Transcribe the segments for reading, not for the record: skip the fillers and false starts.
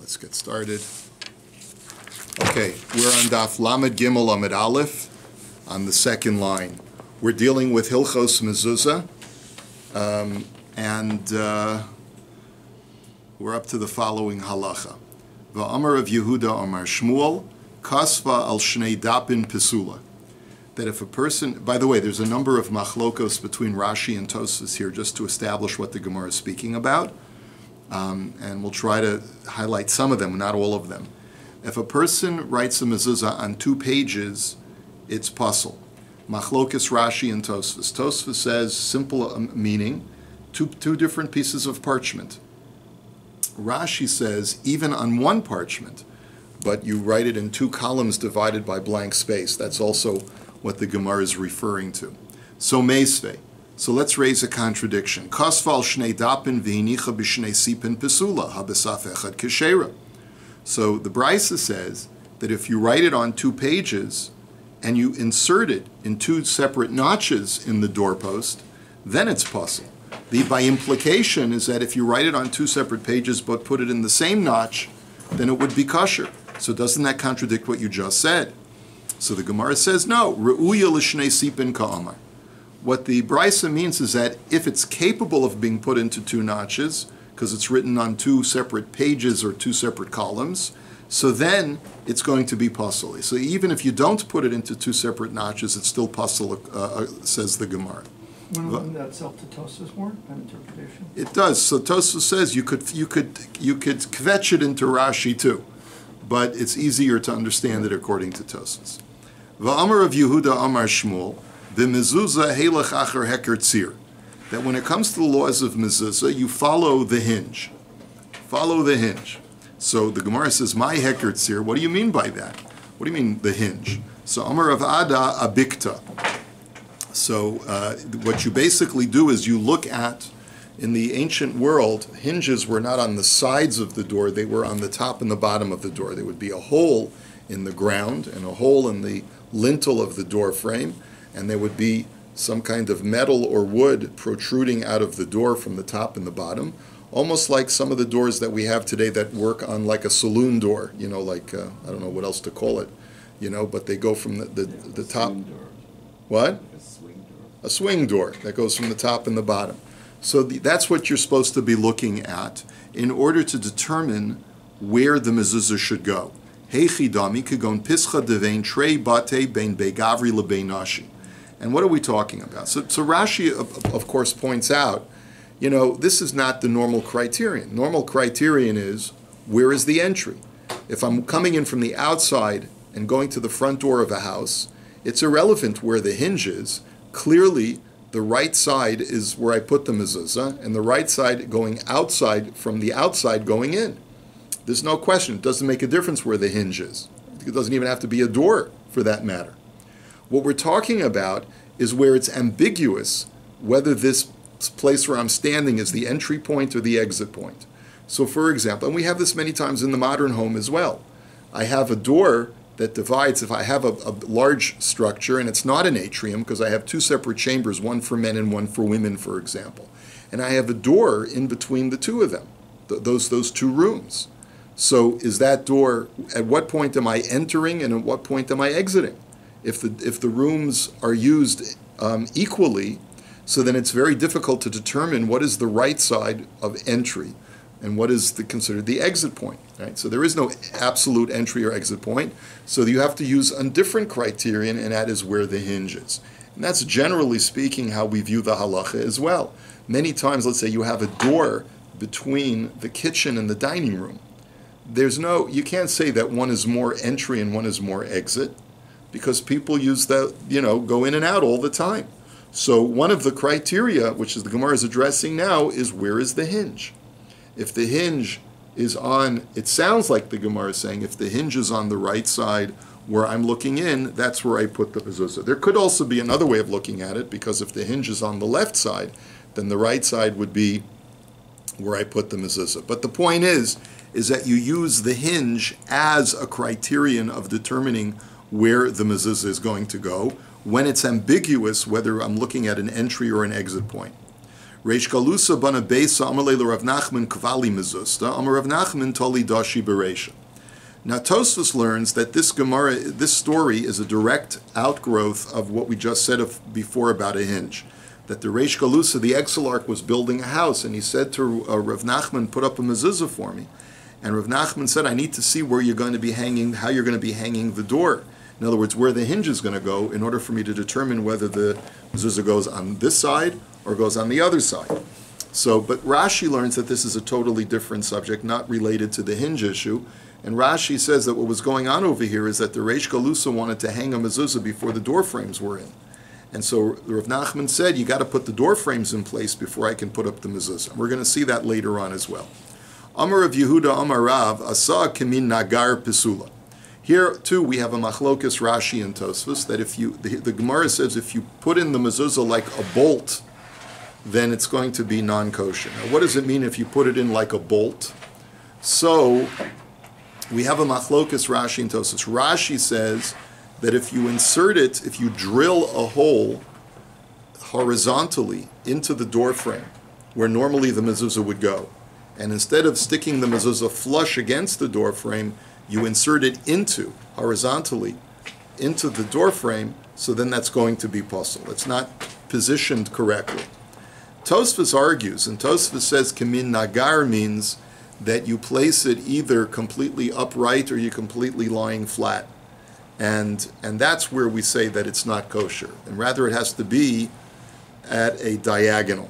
Let's get started. Okay, we're on Daf Lamed Gimel Amid Aleph on the second line. We're dealing with Hilchos Mezuzah, and we're up to the following halacha. V'amar of Yehuda Amar Shmuel, Kasva al Shnei Dapin Pesula. That if a person, by the way, there's a number of machlokos between Rashi and Tosfos here just to establish what the Gemara is speaking about. And we'll try to highlight some of them, not all of them. If a person writes a mezuzah on 2 pages, it's pasul. Machlokas Rashi and Tosfos. Tosfos says simple meaning, two different pieces of parchment. Rashi says even on 1 parchment, but you write it in 2 columns divided by blank space. That's also what the Gemara is referring to. So meisvei. So let's raise a contradiction. Kasval shnei dapin v'hinicha b'shnei sipin pesula habesaf echad keshera. So the Brisa says that if you write it on 2 pages and you insert it in 2 separate notches in the doorpost, then it's pasul. The by implication is that if you write it on 2 separate pages but put it in the same notch, then it would be kosher. So doesn't that contradict what you just said? So the Gemara says no. Re'uya l'shnei sipin ka'amar. What the Brisa means is that if it's capable of being put into 2 notches, because it's written on 2 separate pages or 2 separate columns, so then it's going to be pasul. So even if you don't put it into 2 separate notches, it's still pasul, says the Gemara. Wouldn't that self to Tosfos more, an interpretation? It does. So Tosfos says you could kvetch it into Rashi too, but it's easier to understand it according to Tosfos. Va'amar of Yehuda Amar Shmuel, the mezuzah helach acher heker tzir. That when it comes to the laws of mezuzah, you follow the hinge. Follow the hinge. So the Gemara says, my heker tzir, what do you mean by that? What do you mean the hinge? So Amar of Ada abikta. So what you basically do is you look at, in the ancient world, hinges were not on the sides of the door, they were on the top and the bottom of the door. There would be a hole in the ground and a hole in the lintel of the door frame, and there would be some kind of metal or wood protruding out of the door from the top and the bottom, almost like some of the doors that we have today that work on like a saloon door, like, I don't know what else to call it, but they go from the top. What? A swing door that goes from the top and the bottom. So that's what you're supposed to be looking at in order to determine where the mezuzah should go. Heichidami kagon pischa devein trei bate bein begavri lebein nashi. And what are we talking about? So Rashi, of course, points out, this is not the normal criterion. Normal criterion is, where is the entry? If I'm coming in from the outside and going to the front door of a house, it's irrelevant where the hinge is. Clearly, the right side is where I put the mezuzah, and the right side going outside from the outside going in. There's no question. It doesn't make a difference where the hinge is. It doesn't even have to be a door, for that matter. What we're talking about is where it's ambiguous whether this place where I'm standing is the entry point or the exit point. So for example, and we have this many times in the modern home as well, I have a door that divides. If I have a large structure and it's not an atrium because I have 2 separate chambers, one for men and one for women, for example, and I have a door in between the 2 of them, those 2 rooms. So is that door, at what point am I entering and at what point am I exiting? If the rooms are used equally, so then it's very difficult to determine what is the right side of entry and what is considered the exit point. Right? So there is no absolute entry or exit point. So you have to use a different criterion, and that is where the hinge is. And that's generally speaking how we view the halacha as well. Many times, let's say you have a door between the kitchen and the dining room. You can't say that one is more entry and one is more exit, because people use that, go in and out all the time. So one of the criteria, which is the Gemara is addressing now, is where is the hinge? If the hinge is on, it sounds like the Gemara is saying, if the hinge is on the right side where I'm looking in, that's where I put the mezuzah. There could also be another way of looking at it, because if the hinge is on the left side, then the right side would be where I put the mezuzah. But the point is that you use the hinge as a criterion of determining where the mezuzah is going to go when it's ambiguous whether I'm looking at an entry or an exit point. Reish Galusa bana beisa amalei Rav Nachman kvali mezusta, amar Rav Nachman toli dashi bereisha. Now Tosfos learns that this Gemara, this story is a direct outgrowth of what we just said before about a hinge. That the Reish Galusa, the exilarch, was building a house, and he said to Rav Nachman, put up a mezuzah for me. And Rav Nachman said, I need to see where you're going to be hanging, how you're going to be hanging the door. In other words, where the hinge is going to go, in order for me to determine whether the mezuzah goes on this side or goes on the other side. So, but Rashi learns that this is a totally different subject, not related to the hinge issue. And Rashi says that what was going on over here is that the Reish Galusa wanted to hang a mezuzah before the door frames were in. And so Rav Nachman said, you got to put the door frames in place before I can put up the mezuzah. And we're going to see that later on as well. Amar of Yehuda Amar Rav, Asa Kemin Nagar Pisula. Here, too, we have a machlokas Rashi and Tosfos, that if you, the Gemara says if you put in the mezuzah like a bolt, then it's going to be non-kosher. Now, what does it mean if you put it in like a bolt? So, we have a machlokas Rashi and Tosfos. Rashi says that if you insert it, if you drill a hole horizontally into the door frame, where normally the mezuzah would go, and instead of sticking the mezuzah flush against the door frame, you insert it horizontally into the door frame, so then that's going to be puzzle. It's not positioned correctly. Tosfos argues, and Tosfos says Kamin Nagar means that you place it either completely upright or you're completely lying flat. And that's where we say that it's not kosher. And rather it has to be at a diagonal.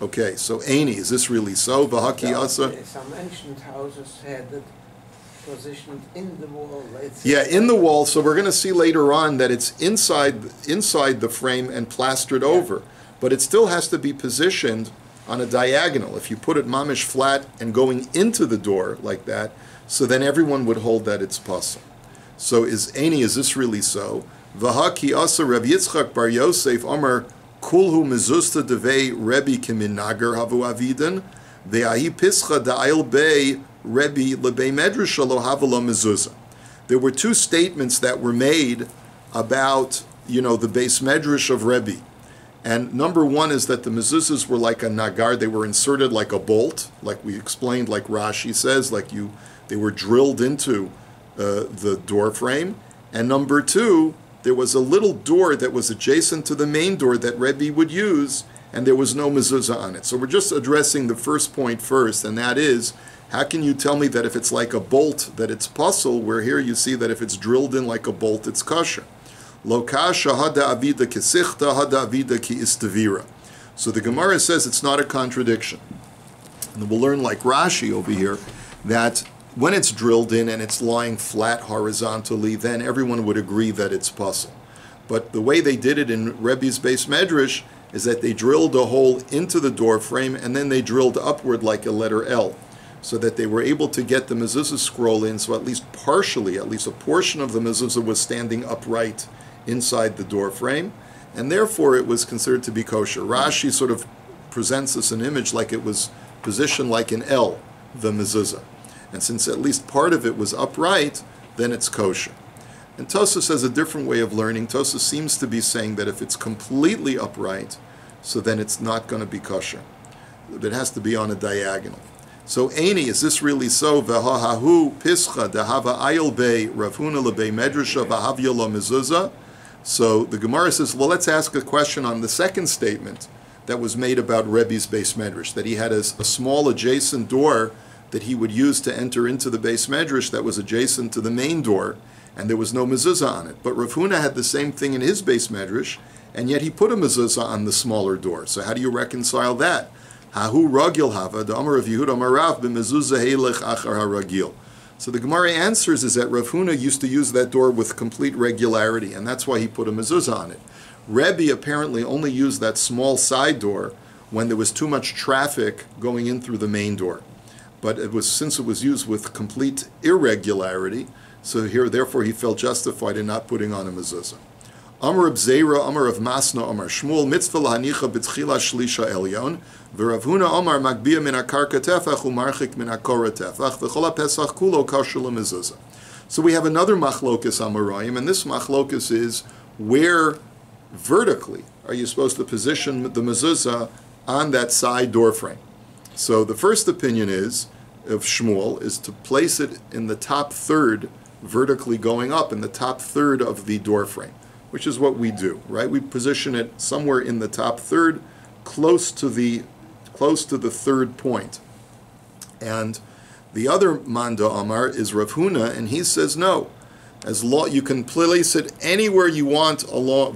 Okay, so Aini, is this really so? V'haki asa? Some ancient houses had it positioned in the wall. Yeah, in the wall. So we're going to see later on that it's inside the frame and plastered over. But it still has to be positioned on a diagonal. If you put it mamish flat and going into the door like that, so then everyone would hold that it's pasul. So is this really so? V'haki asa Rav Yitzchak bar Yosef Amar kulhu mezusta devei Rebbe kemin nagar havu avidan ve'ahi pischa da'il bei Rebbe lebei medrash lo havalo mezuzah. There were two statements that were made about, the base medrash of Rebbe. And number one is that the mezuzahs were like a nagar, they were inserted like a bolt, like we explained, like Rashi says, they were drilled into the door frame. And number two, there was a little door that was adjacent to the main door that Rebbe would use, and there was no mezuzah on it. So we're just addressing the first point first, and that is, how can you tell me that if it's like a bolt, that it's pasul, where here you see that if it's drilled in like a bolt, it's kosher? Lo kasha hada avida kesichta hada avida ki istavira. So the Gemara says it's not a contradiction. And we'll learn like Rashi over here, that when it's drilled in and it's lying flat horizontally, then everyone would agree that it's pasul. But the way they did it in Rebbe's base medrash is that they drilled a hole into the door frame and then they drilled upward like a letter L, so that they were able to get the mezuzah scroll in, so at least partially, at least a portion of the mezuzah was standing upright inside the door frame, and therefore it was considered to be kosher. Rashi sort of presents us an image like it was positioned like an L, the mezuzah. And since at least part of it was upright, then it's kosher. And Tosfos has a different way of learning. Tosfos seems to be saying that if it's completely upright, so then it's not going to be kosher. It has to be on a diagonal. So Aini, is this really so? V'hahahu pischa dehava ayil bei Rav Huna lebei medrasha v'havya lo mezuzah. So the Gemara says, well, let's ask a question on the second statement that was made about Rebbe's base medrash, that he had a small adjacent door that he would use to enter into the base medrash that was adjacent to the main door, and there was no mezuzah on it. But Rav Huna had the same thing in his base medrash, and yet he put a mezuzah on the smaller door. So how do you reconcile that? Hahu ragil hava, the Amar of Yehuda Marav b'mezuzah heilech achar haragil. So the Gemara answers is that Rav Huna used to use that door with complete regularity, and that's why he put a mezuzah on it. Rebbe apparently only used that small side door when there was too much traffic going in through the main door. But since it was used with complete irregularity, so here therefore he felt justified in not putting on a mezuzah. Amar of Zera, Amar of Masna, Amar Shmuel, mitzvah lahanicha b'tchila shlisha elyon, v'Rav Huna Amar magbia min akarka tefach u'marchik min akora tefach, v'chol ha'pesach kulo kasher l'mezuzah. So we have another machlokas amarayim, and this machlokas is where vertically are you supposed to position the mezuzah on that side door frame. So the first opinion is, of Shmuel, is to place it in the top third, vertically going up in the top third of the door frame, which is what we do, right? We position it somewhere in the top third, close to the third point. And the other Manda Amar is Rav Huna, and he says no. You can place it anywhere you want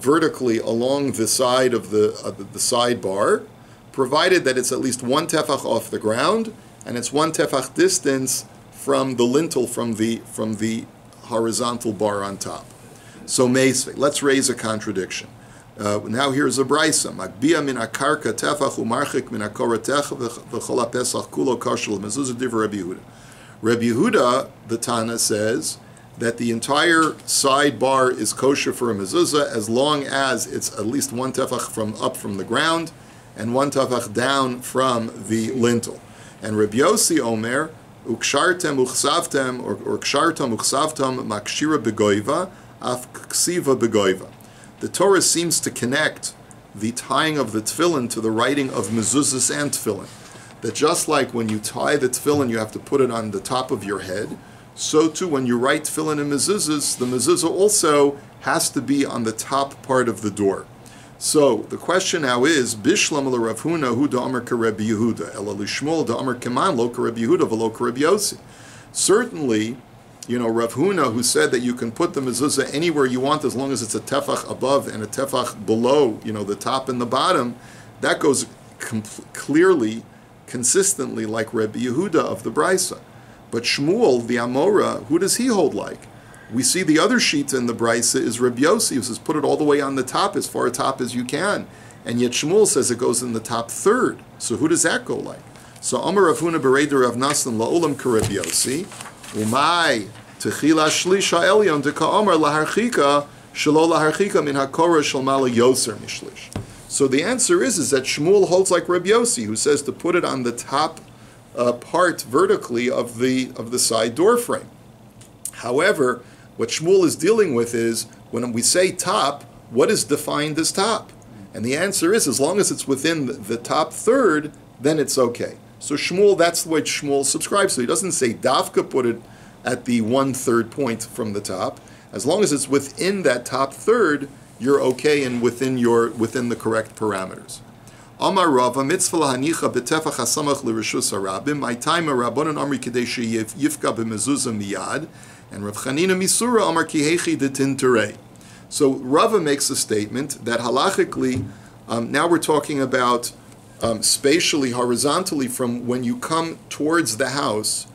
vertically along the side of the sidebar, provided that it's at least one tefach off the ground and it's one tefach distance from the lintel, from the horizontal bar on top. So meisvei, let's raise a contradiction. Now here's a brisa. Magbia min akarka tefach umarchik min akoratech v'chol pesach kulo kosher l'mezuzah divrei Rabbi Yehuda. Rabbi Yehuda, the Tana, says that the entire sidebar is kosher for a mezuzah as long as it's at least one tefach up from the ground and one tefach down from the lintel. And Rabbi Yossi Omer, ukshartem uchsavtem, or kshartam uchsavtam makshira begoiva, af ksiva begoiva. The Torah seems to connect the tying of the tefillin to the writing of mezuzahs and tefillin. That just like when you tie the tefillin, you have to put it on the top of your head, so too when you write tefillin and mezuzahs, the mezuzah also has to be on the top part of the door. So the question now is, Bishlam la Rav Huna hu da'amar ka Rabbi Yehuda, ela lishmol da'amar keman lo ka Rabbi Yehuda v'lo ka Rabbi Yossi. Certainly, Rav Huna, who said that you can put the mezuzah anywhere you want as long as it's a tefach above and a tefach below, the top and the bottom, that goes clearly, consistently like Rabbi Yehuda of the Brisa. But Shmuel, the Amora, who does he hold like? We see the other sheet in the Brisa is Rabbi Yossi, who says put it all the way on the top, as far top as you can. And yet Shmuel says it goes in the top third. So who does that go like? So Amar Rav Huna bereder Rav Nassan la'olam ka Rabbi Yossi, umay techila shlisha elyon deka Amar laharchika shelo laharchika min hakora shel mala yoser mishlish. So the answer is that Shmuel holds like Rabbi Yossi, who says to put it on the top part vertically of the side door frame. However, what Shmuel is dealing with is, when we say top, what is defined as top? And the answer is, as long as it's within the top third, then it's okay. So Shmuel, that's the way Shmuel subscribes. So he doesn't say dafka put it at the 1/3 point from the top. As long as it's within that top third, you're okay and within the correct parameters. Amar Rava mitzvah lahanicha betefach hasamach l'rishus harabim. My time a rabbanon amri kedei sheyifka b'mezuzah miyad. And Rav Chanina Misura Amar Kihechi de Tinterei. So Rava makes a statement that halachically, now we're talking about spatially, horizontally, from when you come towards the house,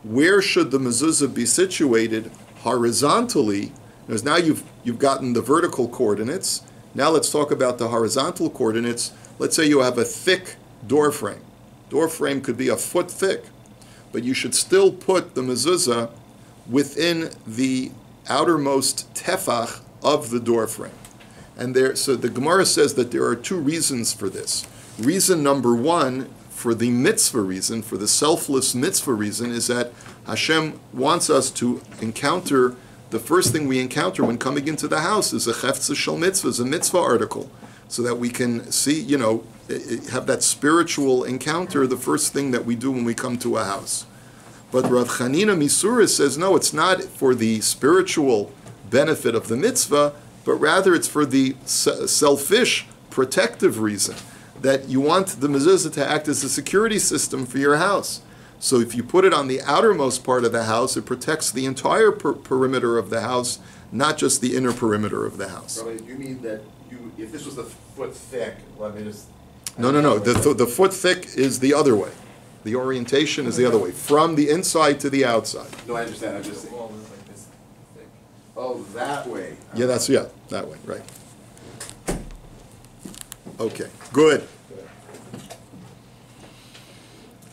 where should the mezuzah be situated horizontally? Because now you've gotten the vertical coordinates. Now let's talk about the horizontal coordinates. Let's say you have a thick door frame. Door frame could be a foot thick, but you should still put the mezuzah within the outermost tefach of the door frame. And so the Gemara says that there are two reasons for this. Reason number one, for the mitzvah reason, for the selfless mitzvah reason, is that Hashem wants us to encounter, the first thing we encounter when coming into the house is a chefza shel mitzvah, is a mitzvah article, so that we can see, have that spiritual encounter, the first thing that we do when we come to a house. But Rav Chanina Misura says, no, it's not for the spiritual benefit of the mitzvah, but rather it's for the selfish, protective reason, that you want the mezuzah to act as a security system for your house. So if you put it on the outermost part of the house, it protects the entire perimeter of the house, not just the inner perimeter of the house. Rabbi, you mean that if this was a foot thick, let me just... No. The foot thick is the other way. The orientation is the other way, from the inside to the outside. No, I understand. I'm just saying. Oh, that way. Yeah, that way, right. Okay, good.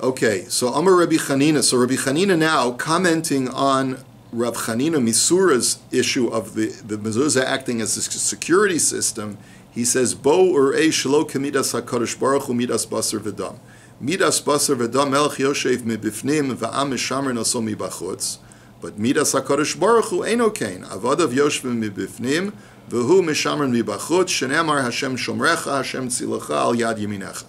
Okay, so Amar Rabbi Chanina. So Rabbi Chanina now, commenting on Rav Chanina Misura's issue of the mezuzah acting as a security system, he says, Bo ur'ei shelo kemidas HaKadosh Baruch Hu midas basar v'dam. Midas basar v'dam melech yoshev mibifnim v'am mishamer naso mibachutz. But midas HaKadosh Baruch Hu eino kein. Avadav yoshvim mibifnim v'hu mishamer mibachutz. Shenemar Hashem shomrecha, Hashem tzilecha al yad yeminecha.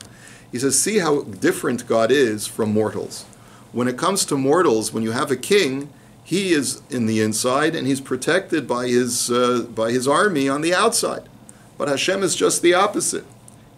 He says, see how different God is from mortals. When it comes to mortals, when you have a king, he is in the inside and he's protected by his army on the outside. But Hashem is just the opposite.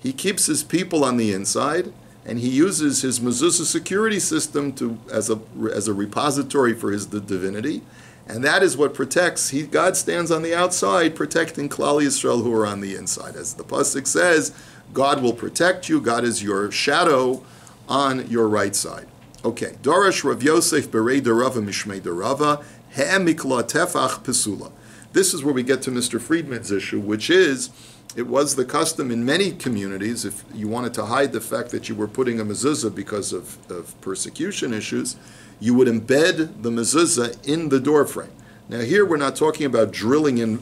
He keeps his people on the inside, and he uses his mezuzah security system as a repository for his divinity, and that is what protects. God stands on the outside, protecting Klal Yisrael who are on the inside. As the pasuk says, God will protect you. God is your shadow on your right side. Okay. Darash Rav Yosef Berei Derava Mishmei Derava Ha'mikla Tefach Pesula. This is where we get to Mr. Friedman's issue, which is, it was the custom in many communities, if you wanted to hide the fact that you were putting a mezuzah because of persecution issues, you would embed the mezuzah in the door frame. Now here we're not talking about drilling in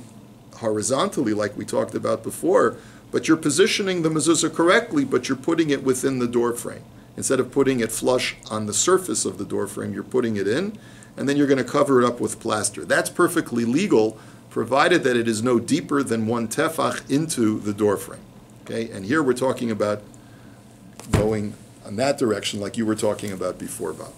horizontally like we talked about before, but you're positioning the mezuzah correctly, but you're putting it within the door frame. Instead of putting it flush on the surface of the door frame, you're putting it in, and then you're going to cover it up with plaster. That's perfectly legal, provided that it is no deeper than 1 tefach into the door frame. Okay, and here we're talking about going in that direction like you were talking about before, Bob.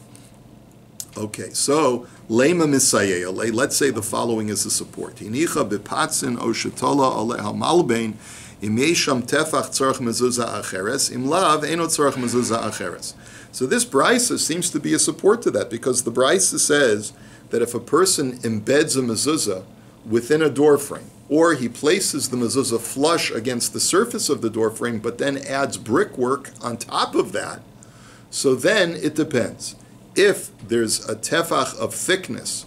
Okay, so lema misayeh. Let's say the following is the support. Hinicha bepatzin o shetola aleha malbein im yesham tefach tzarich mezuzah acheres im lav eno tzarich mezuzah acheres. So this brisa seems to be a support to that, because the brisa says that if a person embeds a mezuzah within a door frame, or he places the mezuzah flush against the surface of the door frame, but then adds brickwork on top of that, so then it depends. If there's a tefach of thickness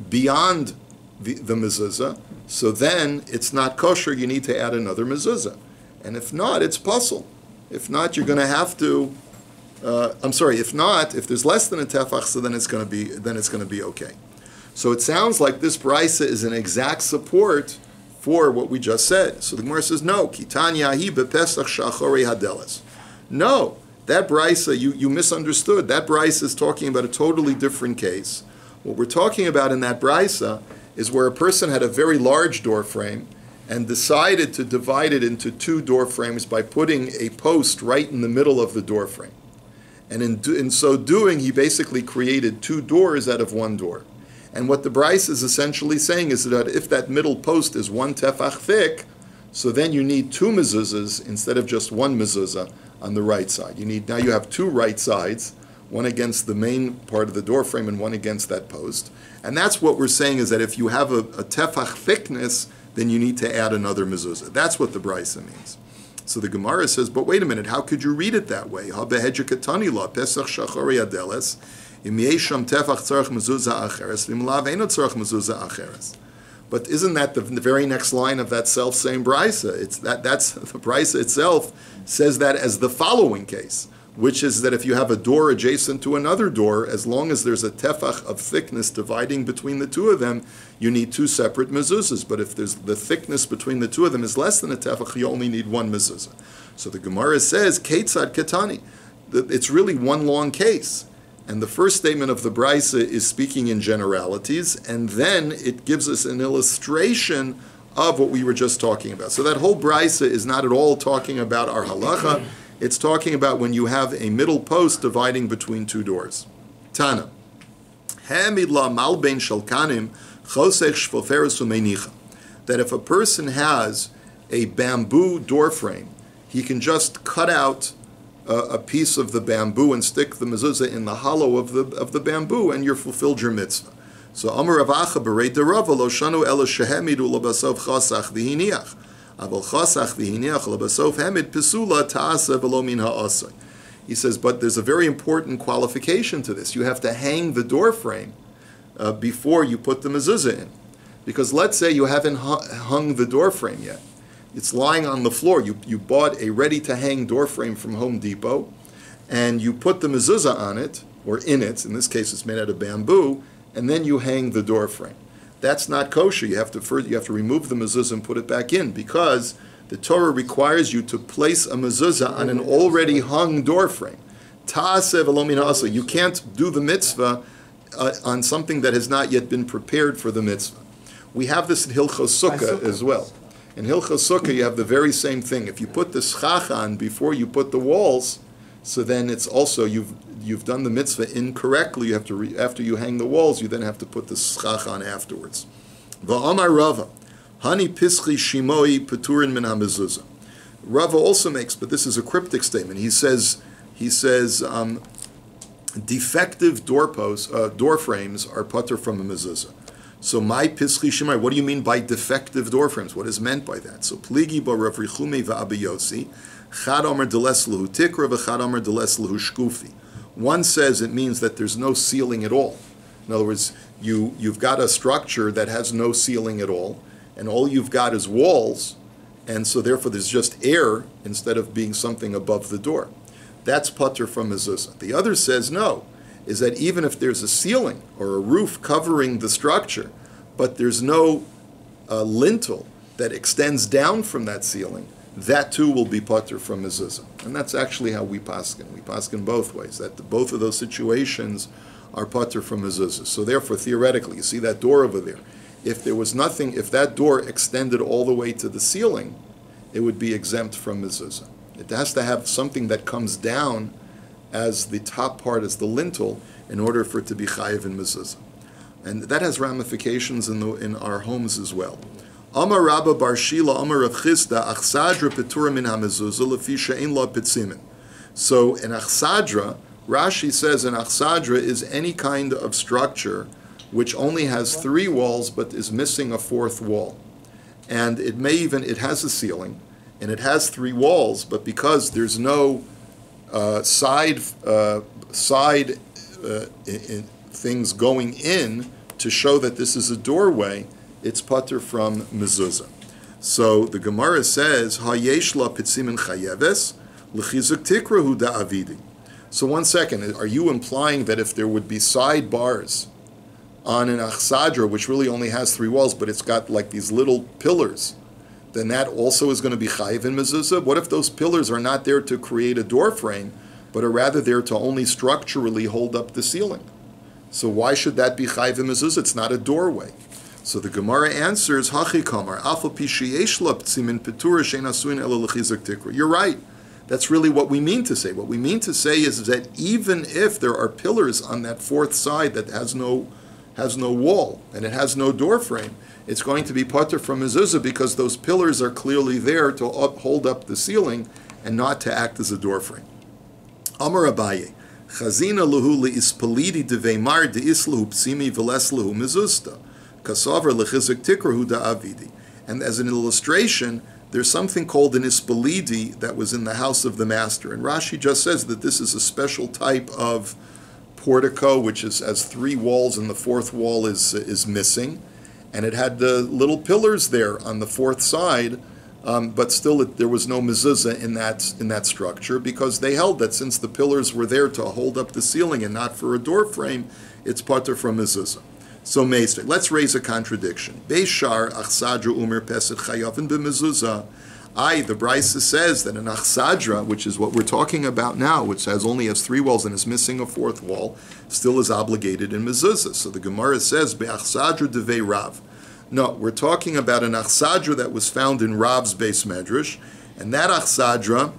beyond the mezuzah, so then it's not kosher, you need to add another mezuzah. And if not, it's puzzle. If not, you're going to have to, if there's less than a tefach, so then it's going to be okay. So it sounds like this brisa is an exact support for what we just said. So the Gemara says, no, kitanya hi bepesach shachori hadeles. No, that brisa, you misunderstood. That brisa is talking about a totally different case. What we're talking about in that brisa is where a person had a very large door frame and decided to divide it into 2 door frames by putting a post right in the middle of the door frame. And in so doing, he basically created 2 doors out of 1 door. And what the brisa is essentially saying is that if that middle post is 1 tefach thick, so then you need 2 mezuzahs instead of just 1 mezuzah on the right side. Now you have 2 right sides, one against the main part of the door frame and one against that post. And that's what we're saying, is that if you have a tefach thickness, then you need to add another mezuzah. That's what the brisa means. So the Gemara says, but wait a minute, how could you read it that way? Ha behedja katani la pesach shachori adeles. But isn't that the very next line of that self-same brisa? That's the brisa itself says that as the following case, which is that if you have a door adjacent to another door, as long as there's a tefach of thickness dividing between the 2 of them, you need 2 separate mezuzahs. But if there's the thickness between the 2 of them is less than a tefach, you only need 1 mezuzah. So the Gemara says, Keitzad Ketani. It's really one long case. And the first statement of the brisa is speaking in generalities, and then it gives us an illustration of what we were just talking about. So that whole brisa is not at all talking about our halacha. It's talking about when you have a middle post dividing between 2 doors. Tana. That if a person has a bamboo door frame, he can just cut out a piece of the bamboo and stick the mezuzah in the hollow of the bamboo, and you're fulfilled your mitzvah. So Amar Rav Acha Berei Derava lo shanu ela shehemidu lebasov chasach v'hiniach, aval chasach v'hiniach lebasov hemid pesula ta'aseh v'lo min ha'aseh. He says, but there's a very important qualification to this. You have to hang the door frame before you put the mezuzah in, because let's say you haven't hung the door frame yet. It's lying on the floor. You bought a ready-to-hang door frame from Home Depot, and you put the mezuzah on it, or in it. In this case, it's made out of bamboo, and then you hang the door frame. That's not kosher. You have to remove the mezuzah and put it back in, because the Torah requires you to place a mezuzah on an already hung door frame. Ta'aseh v'lo min ha'aseh. You can't do the mitzvah on something that has not yet been prepared for the mitzvah. We have this in Hilchos Sukkah as well. In Hilchos Sukkah, you have the very same thing. If you put the schach on before you put the walls, So then it's also, you've done the mitzvah incorrectly. You have to after you hang the walls, you then have to put the schach on afterwards. Va'amar Rava, hani pischi shimoi peturin min hamezuzah. Rava also makes, but this is a cryptic statement. He says, defective door frames are patur from a mezuzah. So my pischi shimai, what do you mean by defective door frames? What is meant by that? So pligi ba Rav Richume va'Abba Yossi, chad omer deles lehu tikra v'chad omer deles lehu shkufi. One says it means that there's no ceiling at all. In other words, you've got a structure that has no ceiling at all, and all you've got is walls, and so therefore there's just air instead of being something above the door. That's patur from mezuzah. The other says no, is that even if there's a ceiling or a roof covering the structure, but there's no lintel that extends down from that ceiling, that too will be patur from mezuzah. And that's actually how we paskin. We paskin both ways, that both of those situations are patur from mezuzah. So therefore, theoretically, you see that door over there. If there was nothing, if that door extended all the way to the ceiling, it would be exempt from mezuzah. It has to have something that comes down as the top part, as the lintel, in order for it to be chayiv in mezuzah. And that has ramifications in our homes as well. Amar Rabba Bar Shila Amar Rav Chisda Achsadra Petura min hamezuzah lefi she'ein la pitzimin. So in Achsadra, Rashi says an Achsadra is any kind of structure which only has 3 walls but is missing a 4th wall. And it has a ceiling, and it has 3 walls, but because there's no side things going in to show that this is a doorway, it's patur from mezuzah. So the Gemara says, "Hayesh la pitzimin chayeves l'chizuk tikrahu da'avidi." So 1 second, are you implying that if there would be side bars on an achsadra, which really only has 3 walls, but it's got like these little pillars, then that also is going to be chayiv in mezuzah? What if those pillars are not there to create a door frame, but are rather there to only structurally hold up the ceiling? So why should that be chayiv in mezuzah? It's not a doorway. So the Gemara answers, Hachi kamar, afal pi sheyesh la ptzimin petura she'ein asuin ela l'chizuk tikra. You're right. That's really what we mean to say. What we mean to say is that even if there are pillars on that 4th side that has no wall and it has no door frame, it's going to be patur from mezuzah because those pillars are clearly there to hold up the ceiling and not to act as a door frame. Amar Abaye, Chazina luhu le'ispalidi deveimar de'islahu psimi v'leslahu mezuzta, kasavar lechizuk tikrahu da'avidi. And as an illustration, there's something called an ispalidi that was in the house of the master. And Rashi just says that this is a special type of portico, which has 3 walls and the 4th wall is missing. And it had the little pillars there on the 4th side, but still there was no mezuzah in that structure because they held that since the pillars were there to hold up the ceiling and not for a door frame, it's patur from mezuzah. So Meister, let's raise a contradiction. Beishar achsadra umer peset chayavin b'mezuzah. The Brisa says that an achsadra, which is what we're talking about now, which only has 3 walls and is missing a 4th wall, still is obligated in mezuzah. So the Gemara says be'achsadra devei Rav. No, we're talking about an achsadra that was found in Rav's base medrash, and that achsadra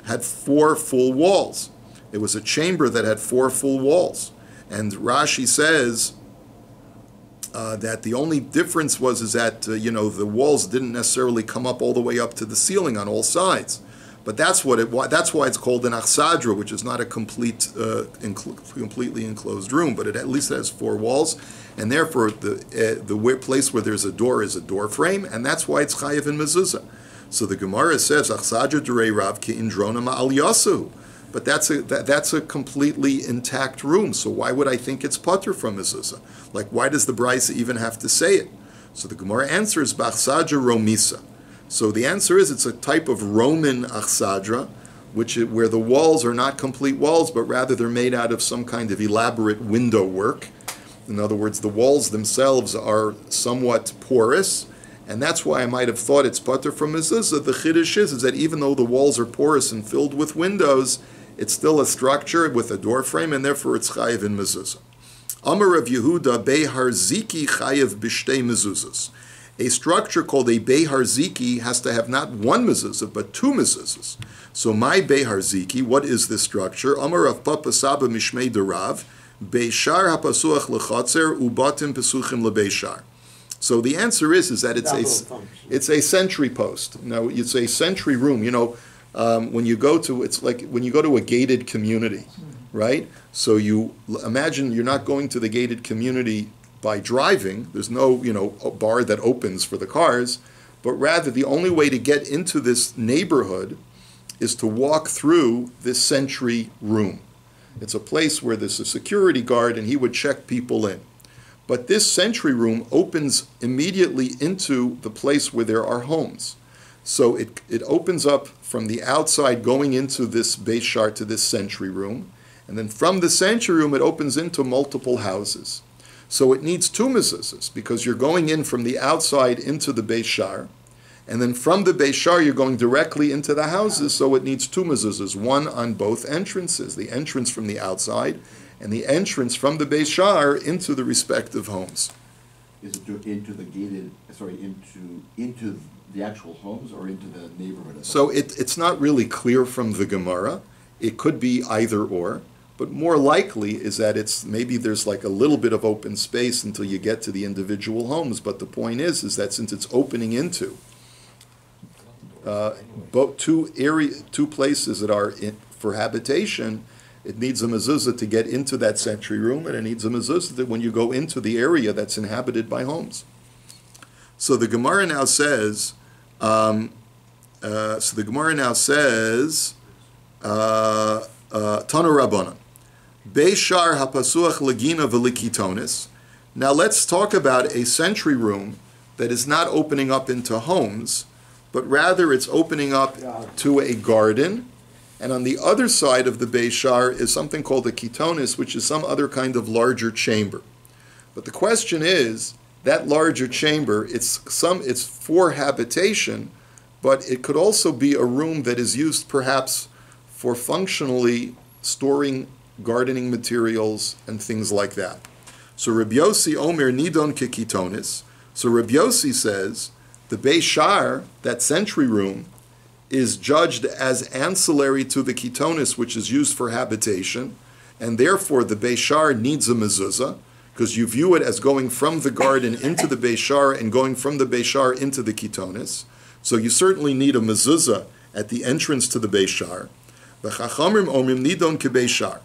had 4 full walls. It was a chamber that had 4 full walls, and Rashi says that the only difference was that the walls didn't necessarily come up all the way up to the ceiling on all sides, but that's why it's called an achsadra, which is not a completely enclosed room, but it at least has 4 walls, and therefore the place where there's a door is a door frame, and that's why it's chayiv in mezuzah. So the Gemara says achsadra durei Rav ki indrona ma'al yasu. But that's a completely intact room. So why would I think it's patur from mezuzah? Like, why does the Brisa even have to say it? So the Gemara answers b'achsadra romisa. So the answer is it's a type of Roman achsadra, where the walls are not complete walls, but rather they're made out of some kind of elaborate window work. In other words, the walls themselves are somewhat porous, and that's why I might have thought it's patur from mezuzah. The chiddush is that even though the walls are porous and filled with windows, it's still a structure with a door frame, and therefore it's chayiv in mezuzah. Amar Rav Yehuda beharziki chayiv b'shtei mezuzos. A structure called a Beharziki has to have not one mezuzah, but two mezuzahs. So my Beharziki, what is this structure? Amar Rav Papa Saba Mishmei Derav, Beishar hapasuach lechatzer ubatim pesuchim lebeishar. So the answer is that it's a sentry post. Now it's a sentry room. You know, when you go to a gated community, right? So you imagine you're not going to the gated community by driving. There's no bar that opens for the cars, but rather the only way to get into this neighborhood is to walk through this sentry room. It's a place where there's a security guard and he would check people in. But this sentry room opens immediately into the place where there are homes. So it opens up from the outside going into this Beishar to this sentry room. And then from the sentry room it opens into multiple houses. So it needs two mezuzahs because you're going in from the outside into the Beishar. And then from the Beishar you're going directly into the houses. So it needs two mezuzahs, one on both entrances. The entrance from the outside and the entrance from the Beishar into the respective homes. Is it into the gated, into the actual homes or into the neighborhood? So it's not really clear from the Gemara. It could be either or, but more likely is that maybe there's like a little bit of open space until you get to the individual homes. But the point is that since it's opening into two places that are for habitation, it needs a mezuzah to get into that sentry room, and it needs a mezuzah that when you go into the area that's inhabited by homes. So the Gemara now says, Tanu Rabbanan, Beishar hapasuach legina v'likitonis. Now let's talk about a sentry room that is not opening up into homes, but rather it's opening up to a garden. And on the other side of the Beishar is something called a kitonis, which is some other kind of larger chamber. But the question is, that larger chamber, it's for habitation, but it could also be a room that is used perhaps for functionally storing gardening materials and things like that. So Rabbi Yossi Omer Nidon Kekitonis. So Rabbi Yossi says, the Beishar, that sentry room, is judged as ancillary to the kitonis, which is used for habitation, and therefore the Beishar needs a mezuzah, because you view it as going from the garden into the Beishar and going from the Beishar into the kitonis. So you certainly need a mezuzah at the entrance to the Beishar. The Chachamim omrim nidon kebeishar.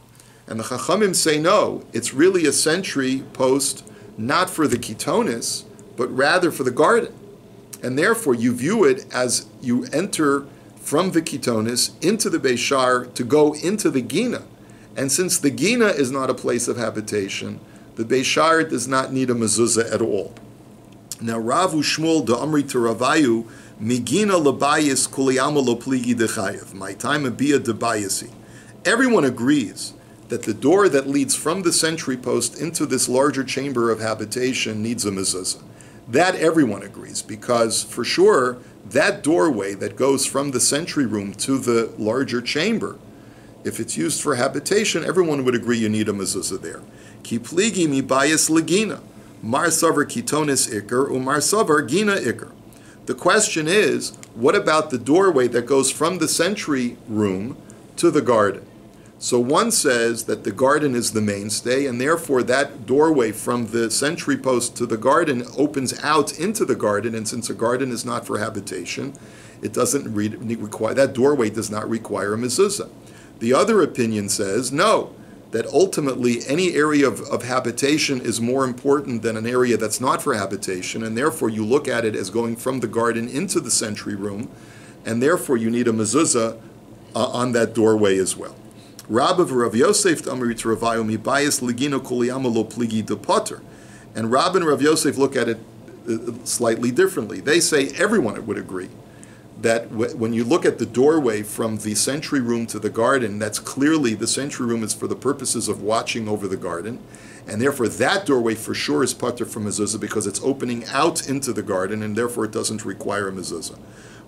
And the Chachamim say no, it's really a sentry post not for the kitonis, but rather for the garden. And therefore, you view it as you enter from the kitonis into the Beishar to go into the Gina. And since the Gina is not a place of habitation, the Beishar does not need a mezuzah at all. Now, Rav Ushmuel da Amri to Ravayu, Migina lebayis kuliyama lo pligi dechayev. My time abia debayisi. Everyone agrees that the door that leads from the sentry post into this larger chamber of habitation needs a mezuzah. That everyone agrees, because for sure, that doorway that goes from the sentry room to the larger chamber, if it's used for habitation, everyone would agree you need a mezuzah there. Ki pligi mi bayis legina, mar savar kitonis ikar, umar savar gina ikar. The question is, what about the doorway that goes from the sentry room to the garden? So one says that the garden is the mainstay, and therefore that doorway from the sentry post to the garden opens out into the garden, and since a garden is not for habitation, it doesn't require, that doorway does not require a mezuzah. The other opinion says, no, that ultimately any area of habitation is more important than an area that's not for habitation, and therefore you look at it as going from the garden into the sentry room, and therefore you need a mezuzah on that doorway as well. Rabbi Rav Yosef Amri to Ravayu mi bayis legina kuliyama lo pligi de potter. And Rabbi and Rav Yosef look at it slightly differently. They say everyone would agree that when you look at the doorway from the sentry room to the garden, that's clearly the sentry room is for the purposes of watching over the garden, and therefore that doorway for sure is potter from mezuzah because it's opening out into the garden, and therefore it doesn't require a mezuzah.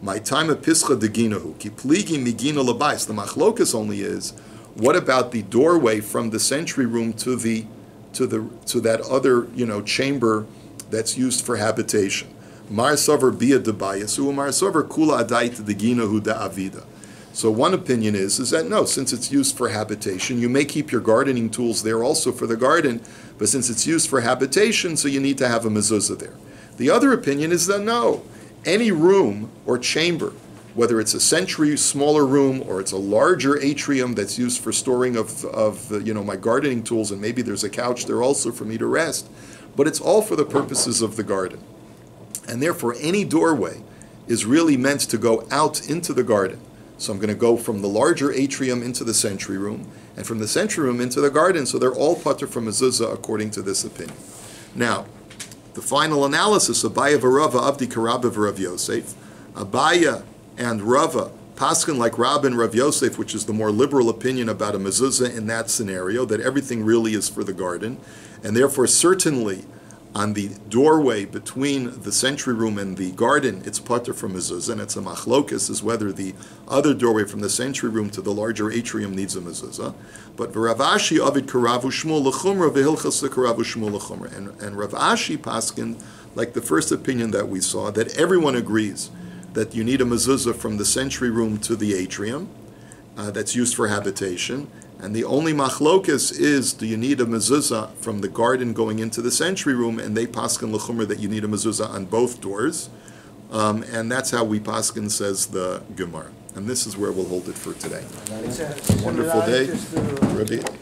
My time of pischa de ginahu ki pligi migina labais. The machlokas only is, what about the doorway from the sentry room to that other chamber that's used for habitation? Mar Sover Bia Debayasu, Mar Sover Kula Adait Degina Huda Avida. So one opinion is that no, since it's used for habitation, you may keep your gardening tools there also for the garden, but since it's used for habitation, so you need to have a mezuzah there. The other opinion is that no, any room or chamber, whether it's a century smaller room or it's a larger atrium that's used for storing of my gardening tools, and maybe there's a couch there also for me to rest, but it's all for the purposes of the garden. And therefore, any doorway is really meant to go out into the garden. So I'm going to go from the larger atrium into the century room, and from the century room into the garden, so they're all patur from mezuzah according to this opinion. Now, the final analysis, Abaya v'Rava Avdi Karabba v'Rav Yosef. Abaya and Rava paskin like Rab and Rav Yosef, which is the more liberal opinion about a mezuzah in that scenario, that everything really is for the garden, and therefore certainly on the doorway between the century room and the garden, it's patur from mezuzah, and it's a machlokas as whether the other doorway from the century room to the larger atrium needs a mezuzah. But Rav Ashi avid karavu shmul l'chumra v'hilchas karavu shmul l'chumra, and Rav Ashi paskin, like the first opinion that we saw, that everyone agrees that you need a mezuzah from the century room to the atrium that's used for habitation. And the only machlokas is, do you need a mezuzah from the garden going into the century room? And they paskin l'chumra that you need a mezuzah on both doors. And that's how we paskin, says the Gemara. And this is where we'll hold it for today. It's a Wonderful day. similarities to- Rabbi.